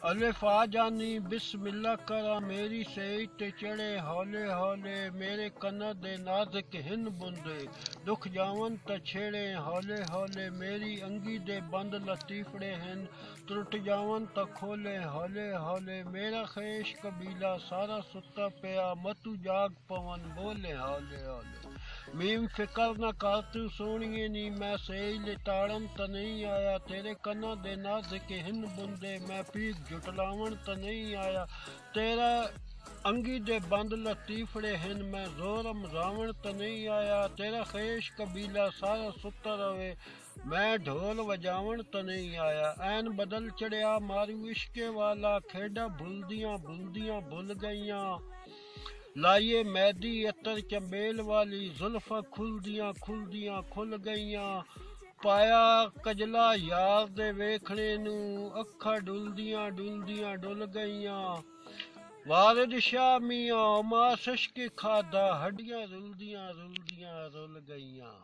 अलिफ आ जानी बिस्मिल्लाह करा मेरी सेई ते चढ़े हौले हौले मेरे कन्न दे नाज़ुक हिन बुंदे दुख जावन त छेड़े हौले हौले मेरी अंगी दे बंद लतीफड़े हिन त्रुट जावन त खोले हौले हौले मेरा खेश कबीला सारा सुता पिया मतू जाग पवन बोले हौले हौले मीम फिकर न कर तू सोनिए नी मैं सेई लिताड़न त नहीं आया तेरे कन्ना दे नाज़ुक हिन बुंदे मैं पीक जुटलावन त नहीं आया तेरा अंगी दे बंद लतीफड़े हिन मैं जोरम रावण त नहीं आया तेरा खेश कबीला सारा सुता रवे मैं ढोल वजावन त नहीं आया ऐन बदल चढ़िया मारू इश्के वाला खेडा भुलदियां भुल गईयां लाइए मैदी अतर चंबेल वाली जुल्फा खुलदियां खुल गईयां पाया कजला यार दे वेखने नू अखा डुलदियां डुल गईयां वारिद शाह मियां मां सशके खादा हड्डियां रुल गईयां।